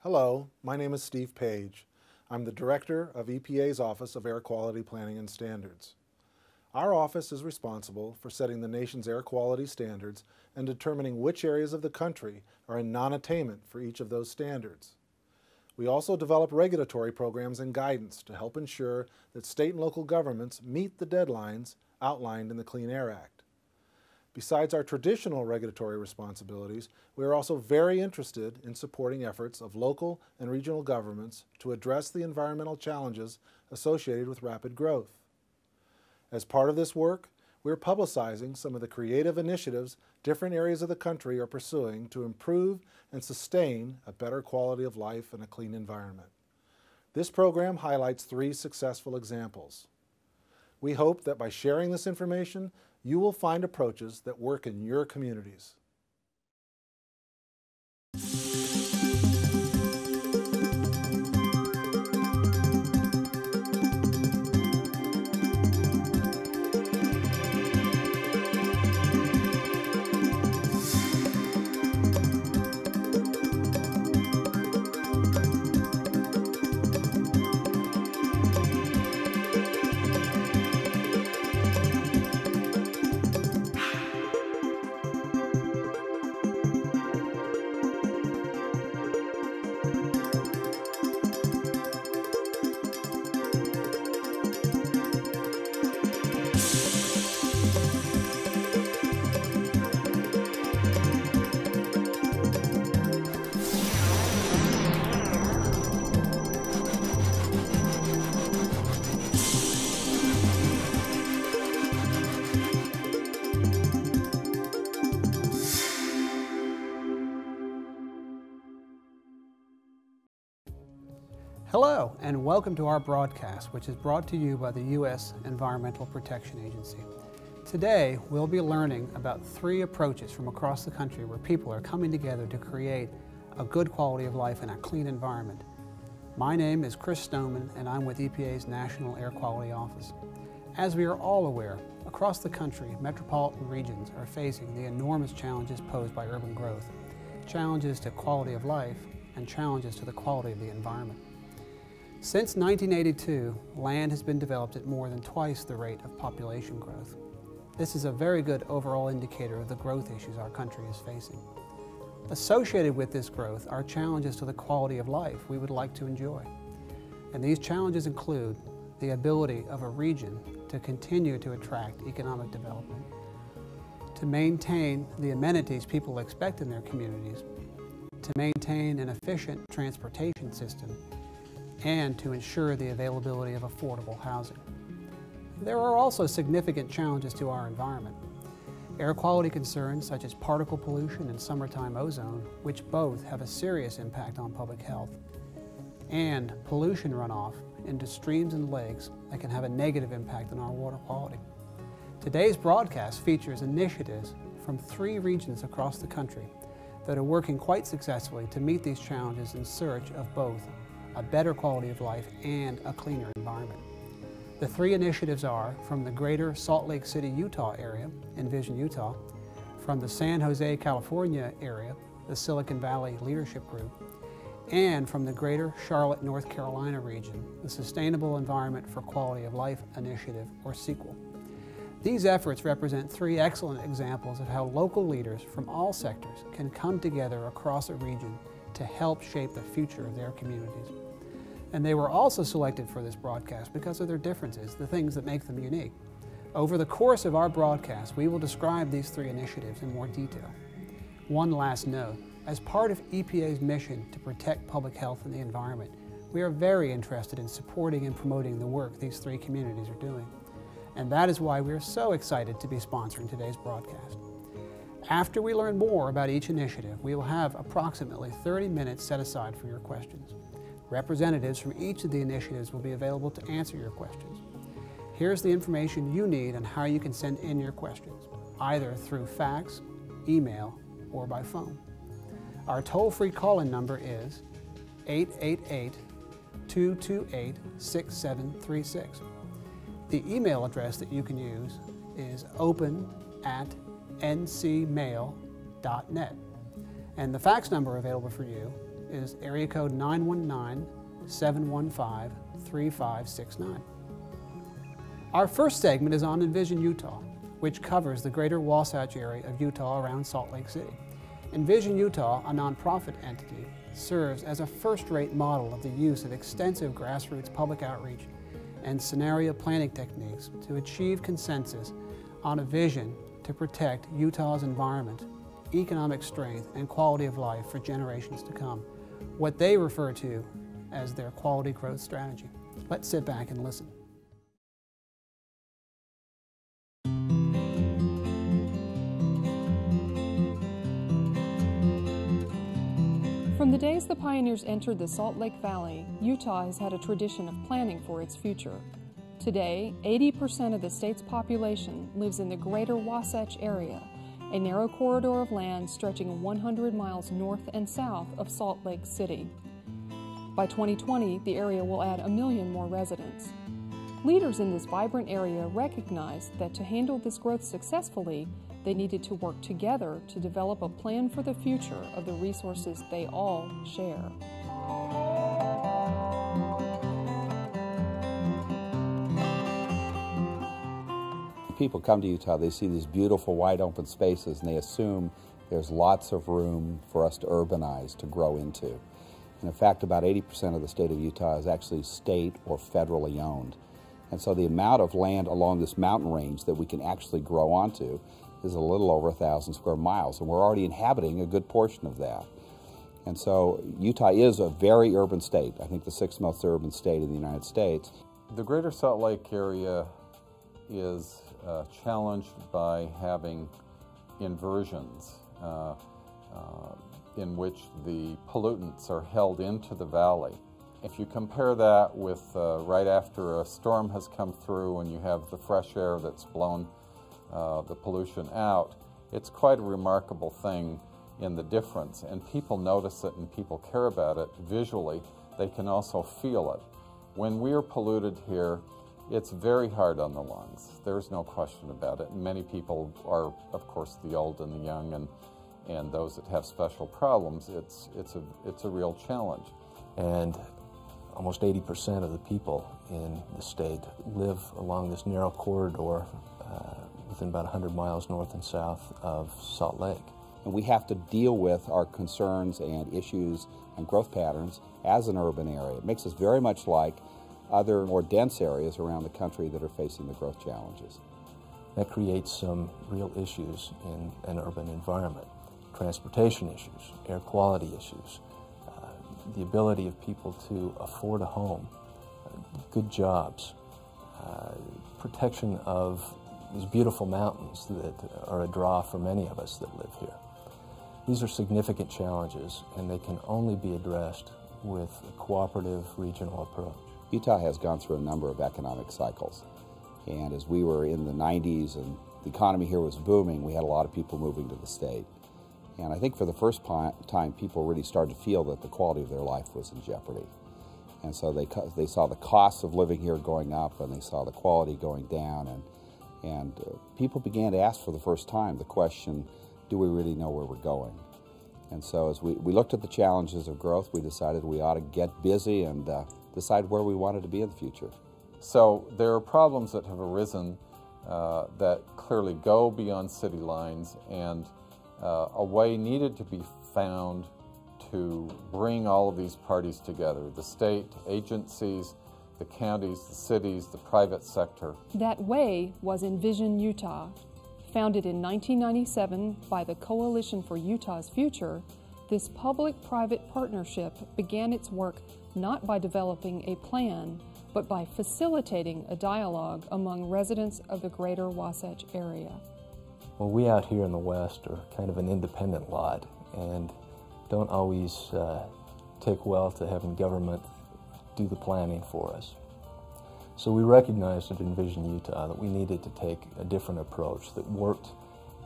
Hello, my name is Steve Page. I'm the Director of EPA's Office of Air Quality Planning and Standards. Our office is responsible for setting the nation's air quality standards and determining which areas of the country are in non-attainment for each of those standards. We also develop regulatory programs and guidance to help ensure that state and local governments meet the deadlines outlined in the Clean Air Act. Besides our traditional regulatory responsibilities, we are also very interested in supporting efforts of local and regional governments to address the environmental challenges associated with rapid growth. As part of this work, we are publicizing some of the creative initiatives different areas of the country are pursuing to improve and sustain a better quality of life and a clean environment. This program highlights 3 successful examples. We hope that by sharing this information, you will find approaches that work in your communities. Hello, and welcome to our broadcast, which is brought to you by the U.S. Environmental Protection Agency. Today, we'll be learning about 3 approaches from across the country where people are coming together to create a good quality of life in a clean environment. My name is Chris Stoneman, and I'm with EPA's National Air Quality Office. As we are all aware, across the country, metropolitan regions are facing the enormous challenges posed by urban growth, challenges to quality of life, and challenges to the quality of the environment. Since 1982, land has been developed at more than twice the rate of population growth. This is a very good overall indicator of the growth issues our country is facing. Associated with this growth are challenges to the quality of life we would like to enjoy. And these challenges include the ability of a region to continue to attract economic development, to maintain the amenities people expect in their communities, to maintain an efficient transportation system, and to ensure the availability of affordable housing. There are also significant challenges to our environment. Air quality concerns such as particle pollution and summertime ozone, which both have a serious impact on public health, and pollution runoff into streams and lakes that can have a negative impact on our water quality. Today's broadcast features initiatives from 3 regions across the country that are working quite successfully to meet these challenges in search of both a better quality of life and a cleaner environment. The 3 initiatives are from the greater Salt Lake City, Utah area, Envision, Utah, from the San Jose, California area, the Silicon Valley Leadership Group, and from the greater Charlotte, North Carolina region, the Sustainable Environment for Quality of Life Initiative, or SEQUEL. These efforts represent 3 excellent examples of how local leaders from all sectors can come together across a region to help shape the future of their communities. And they were also selected for this broadcast because of their differences, the things that make them unique. Over the course of our broadcast, we will describe these 3 initiatives in more detail. One last note, as part of EPA's mission to protect public health and the environment, we are very interested in supporting and promoting the work these 3 communities are doing. And that is why we are so excited to be sponsoring today's broadcast. After we learn more about each initiative, we will have approximately 30 minutes set aside for your questions. Representatives from each of the initiatives will be available to answer your questions. Here's the information you need on how you can send in your questions, either through fax, email, or by phone. Our toll-free call-in number is 888-228-6736. The email address that you can use is open@ncmail.net. And the fax number available for you is area code 919-715-3569. Our first segment is on Envision Utah, which covers the greater Wasatch area of Utah around Salt Lake City. Envision Utah, a nonprofit entity, serves as a first-rate model of the use of extensive grassroots public outreach and scenario planning techniques to achieve consensus on a vision to protect Utah's environment, economic strength, and quality of life for generations to come, what they refer to as their quality growth strategy. Let's sit back and listen. From the days the pioneers entered the Salt Lake Valley, Utah has had a tradition of planning for its future. Today, 80% of the state's population lives in the greater Wasatch area, a narrow corridor of land stretching 100 miles north and south of Salt Lake City. By 2020, the area will add 1 million more residents. Leaders in this vibrant area recognized that to handle this growth successfully, they needed to work together to develop a plan for the future of the resources they all share. People come to Utah, they see these beautiful wide open spaces and they assume there's lots of room for us to urbanize, to grow into. And in fact, about 80% of the state of Utah is actually state or federally owned. And so the amount of land along this mountain range that we can actually grow onto is a little over 1,000 square miles, and we're already inhabiting a good portion of that. And so Utah is a very urban state, I think the 6th most urban state in the United States. The greater Salt Lake area is challenged by having inversions in which the pollutants are held into the valley. If you compare that with right after a storm has come through and you have the fresh air that's blown the pollution out, it's quite a remarkable thing in the difference, and people notice it and people care about it visually. They can also feel it. When we're polluted here, it's very hard on the lungs. There's no question about it. Many people are, of course, the old and the young and those that have special problems. It's a real challenge. And almost 80% of the people in the state live along this narrow corridor within about 100 miles north and south of Salt Lake. And we have to deal with our concerns and issues and growth patterns as an urban area. It makes us very much like other more dense areas around the country that are facing the growth challenges. That creates some real issues in an urban environment. Transportation issues, air quality issues, the ability of people to afford a home, good jobs, protection of these beautiful mountains that are a draw for many of us that live here. These are significant challenges, and they can only be addressed with a cooperative regional approach. Utah has gone through a number of economic cycles, and as we were in the 90s and the economy here was booming, we had a lot of people moving to the state. And I think for the first time, people really started to feel that the quality of their life was in jeopardy. And so they saw the costs of living here going up, and they saw the quality going down, and people began to ask for the first time the question, do we really know where we're going? And so as we looked at the challenges of growth, we decided we ought to get busy and decide where we wanted to be in the future. So there are problems that have arisen that clearly go beyond city lines, and a way needed to be found to bring all of these parties together, the state, agencies, the counties, the cities, the private sector. That way was Envision Utah. Founded in 1997 by the Coalition for Utah's Future, this public-private partnership began its work not by developing a plan, but by facilitating a dialogue among residents of the greater Wasatch area. Well, we out here in the West are kind of an independent lot and don't always take well to having government do the planning for us. So we recognized at Envision Utah that we needed to take a different approach that worked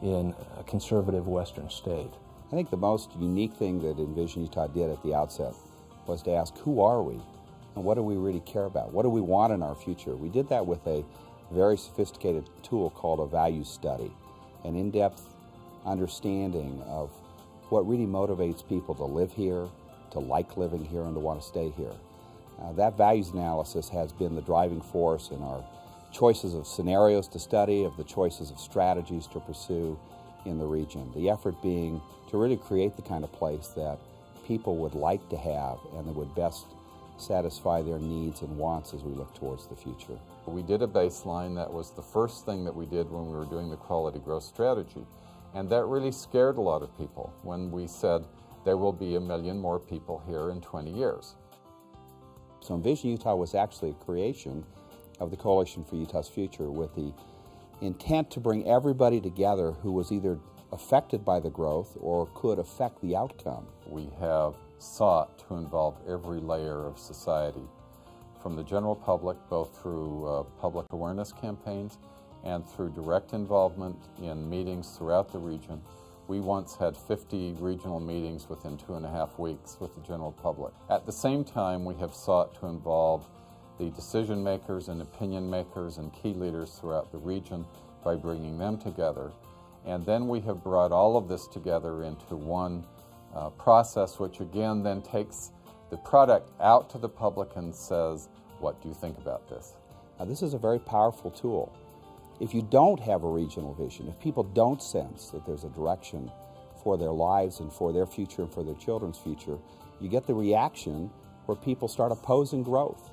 in a conservative Western state. I think the most unique thing that Envision Utah did at the outset was to ask, who are we and what do we really care about? What do we want in our future? We did that with a very sophisticated tool called a value study, an in-depth understanding of what really motivates people to live here, to like living here and to want to stay here. That values analysis has been the driving force in our choices of scenarios to study, of the choices of strategies to pursue in the region. The effort being to really create the kind of place that people would like to have and that would best satisfy their needs and wants as we look towards the future. We did a baseline. That was the first thing that we did when we were doing the quality growth strategy. And that really scared a lot of people when we said there will be 1 million more people here in 20 years. So Envision Utah was actually a creation of the Coalition for Utah's Future with the intent to bring everybody together who was either affected by the growth or could affect the outcome. We have sought to involve every layer of society, from the general public, both through public awareness campaigns and through direct involvement in meetings throughout the region. We once had 50 regional meetings within 2.5 weeks with the general public. At the same time, we have sought to involve the decision makers and opinion makers and key leaders throughout the region by bringing them together. And then we have brought all of this together into one process, which again then takes the product out to the public and says, what do you think about this? Now, this is a very powerful tool. If you don't have a regional vision, if people don't sense that there's a direction for their lives and for their future and for their children's future, you get the reaction where people start opposing growth.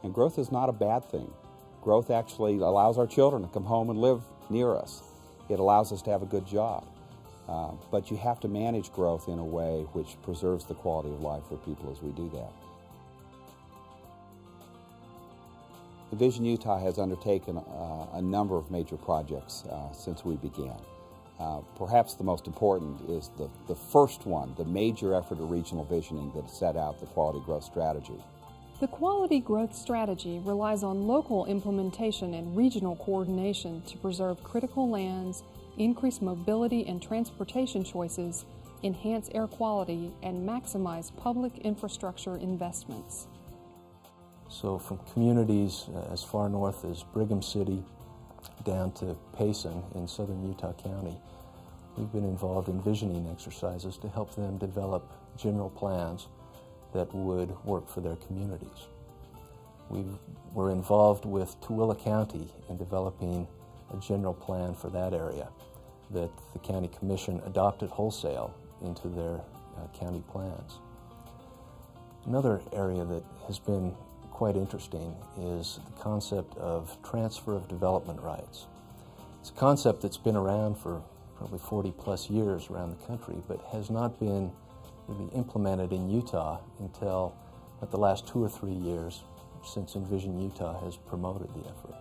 And growth is not a bad thing. Growth actually allows our children to come home and live near us. It allows us to have a good job. But you have to manage growth in a way which preserves the quality of life for people as we do that. Envision Utah has undertaken a number of major projects since we began. Perhaps the most important is the first one, the major effort of regional visioning that set out the quality growth strategy. The quality growth strategy relies on local implementation and regional coordination to preserve critical lands, increase mobility and transportation choices, enhance air quality, and maximize public infrastructure investments. So from communities as far north as Brigham City down to Payson in southern Utah County, we've been involved in visioning exercises to help them develop general plans that would work for their communities. We were involved with Tooele County in developing a general plan for that area that the County Commission adopted wholesale into their county plans. Another area that has been quite interesting is the concept of transfer of development rights. It's a concept that's been around for probably 40+ years around the country, but has not been really implemented in Utah until the last 2 or 3 years since Envision Utah has promoted the effort.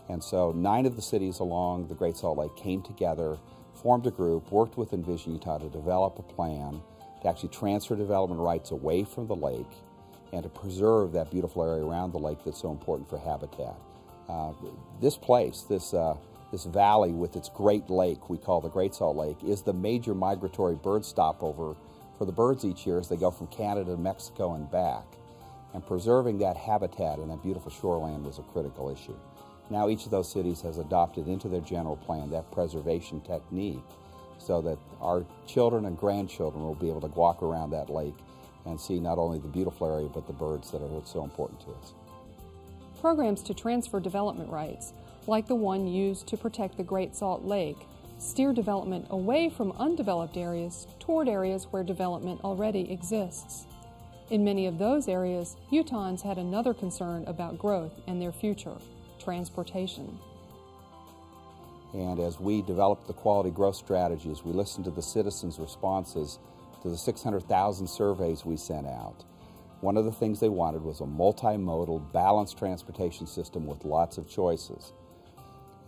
And so 9 of the cities along the Great Salt Lake came together, formed a group, worked with Envision Utah to develop a plan to actually transfer development rights away from the lake and to preserve that beautiful area around the lake that's so important for habitat. This place, this valley with its great lake we call the Great Salt Lake, is the major migratory bird stopover for the birds each year as they go from Canada to Mexico and back. And preserving that habitat and that beautiful shoreline was a critical issue. Now each of those cities has adopted into their general plan that preservation technique so that our children and grandchildren will be able to walk around that lake and see not only the beautiful area but the birds that are so important to us. Programs to transfer development rights, like the one used to protect the Great Salt Lake, steer development away from undeveloped areas toward areas where development already exists. In many of those areas, Utahns had another concern about growth and their future: transportation. And as we developed the quality growth strategies, we listened to the citizens' responses to the 600,000 surveys we sent out. One of the things they wanted was a multimodal, balanced transportation system with lots of choices.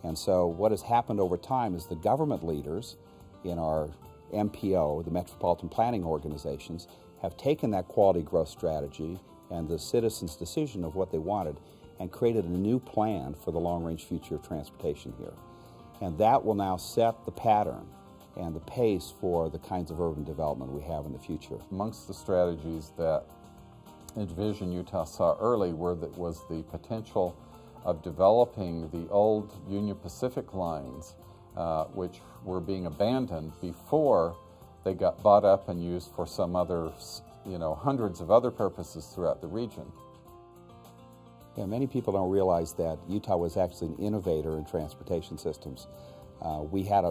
And so what has happened over time is the government leaders in our MPO, the Metropolitan Planning Organizations, have taken that quality growth strategy and the citizens' decision of what they wanted and created a new plan for the long-range future of transportation here. And that will now set the pattern and the pace for the kinds of urban development we have in the future. Amongst the strategies that Envision Utah saw early was the potential of developing the old Union Pacific lines, which were being abandoned before they got bought up and used for some other hundreds of other purposes throughout the region. Yeah, many people don't realize that Utah was actually an innovator in transportation systems. We had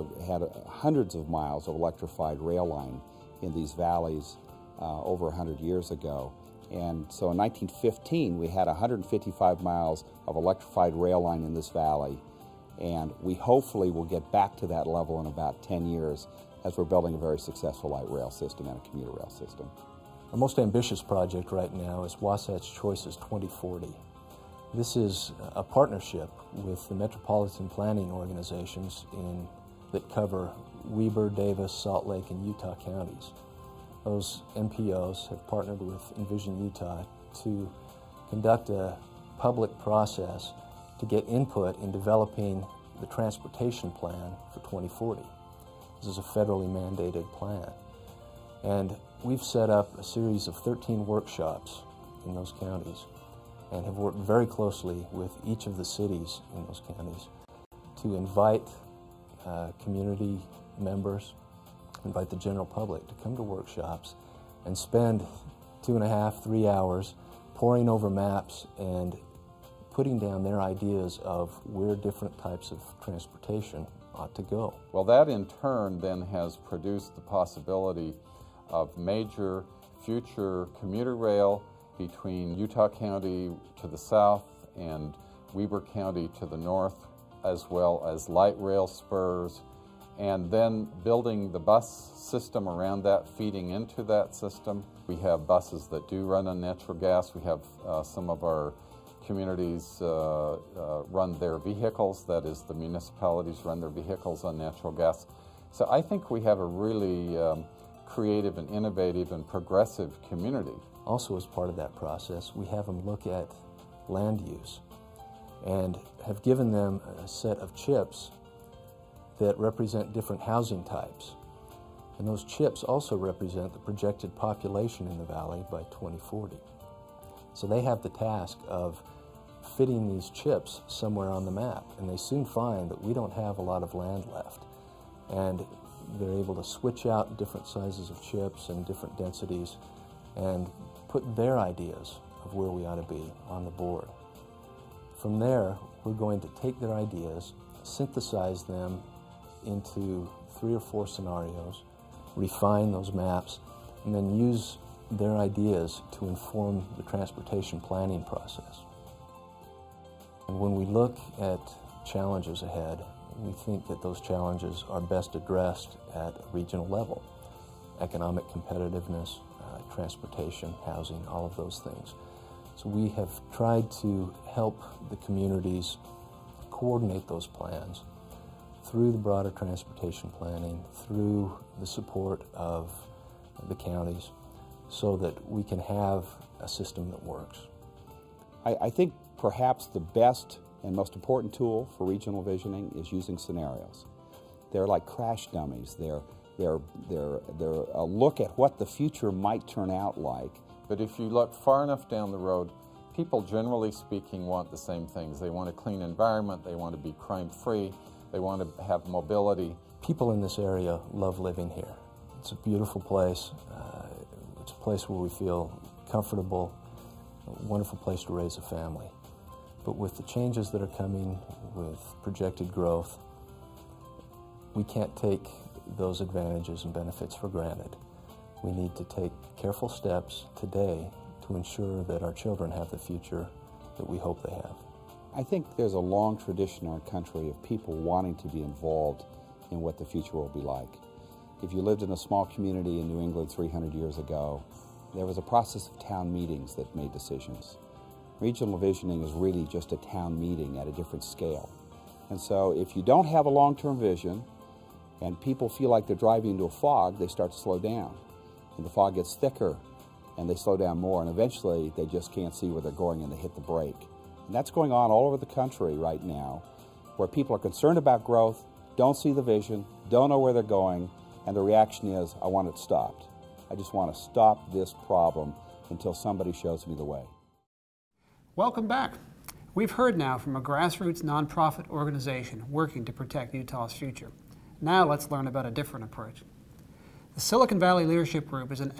hundreds of miles of electrified rail line in these valleys over 100 years ago. And so in 1915, we had 155 miles of electrified rail line in this valley. And we hopefully will get back to that level in about 10 years as we're building a very successful light rail system and a commuter rail system. Our most ambitious project right now is Wasatch Choices 2040. This is a partnership with the metropolitan planning organizations that cover Weber, Davis, Salt Lake, and Utah counties. Those MPOs have partnered with Envision Utah to conduct a public process to get input in developing the transportation plan for 2040. This is a federally mandated plan. And we've set up a series of 13 workshops in those counties and have worked very closely with each of the cities in those counties to invite community members, invite the general public to come to workshops and spend 2.5, 3 hours poring over maps and putting down their ideas of where different types of transportation ought to go. Well, that in turn then has produced the possibility of major future commuter rail between Utah County to the south and Weber County to the north, as well as light rail spurs, and then building the bus system around that, feeding into that system. We have buses that do run on natural gas. We have some of our communities run their vehicles, that is, the municipalities run their vehicles on natural gas. So I think we have a really creative and innovative and progressive community. Also, as part of that process, we have them look at land use and have given them a set of chips that represent different housing types. And those chips also represent the projected population in the valley by 2040. So they have the task of fitting these chips somewhere on the map, and they soon find that we don't have a lot of land left. And they're able to switch out different sizes of chips and different densities and put their ideas of where we ought to be on the board. From there, we're going to take their ideas, synthesize them into 3 or 4 scenarios, refine those maps, and then use their ideas to inform the transportation planning process. And when we look at challenges ahead, we think that those challenges are best addressed at a regional level. Economic competitiveness, transportation, housing, all of those things. So we have tried to help the communities coordinate those plans through the broader transportation planning, through the support of the counties, so that we can have a system that works. I think perhaps the best and most important tool for regional visioning is using scenarios. They're like crash dummies. They're a look at what the future might turn out like. But if you look far enough down the road, people generally speaking want the same things. They want a clean environment, they want to be crime-free, they want to have mobility. People in this area love living here. It's a beautiful place. It's a place where we feel comfortable, a wonderful place to raise a family. But with the changes that are coming, with projected growth, we can't take those advantages and benefits for granted. We need to take careful steps today to ensure that our children have the future that we hope they have. I think there's a long tradition in our country of people wanting to be involved in what the future will be like. If you lived in a small community in New England 300 years ago, there was a process of town meetings that made decisions. Regional visioning is really just a town meeting at a different scale. And so if you don't have a long-term vision and people feel like they're driving into a fog, they start to slow down. And the fog gets thicker and they slow down more, and eventually they just can't see where they're going and they hit the brake. And that's going on all over the country right now, where people are concerned about growth, don't see the vision, don't know where they're going, and the reaction is, I want it stopped. I just want to stop this problem until somebody shows me the way. Welcome back. We've heard now from a grassroots nonprofit organization working to protect Utah's future. Now let's learn about a different approach. The Silicon Valley Leadership Group is an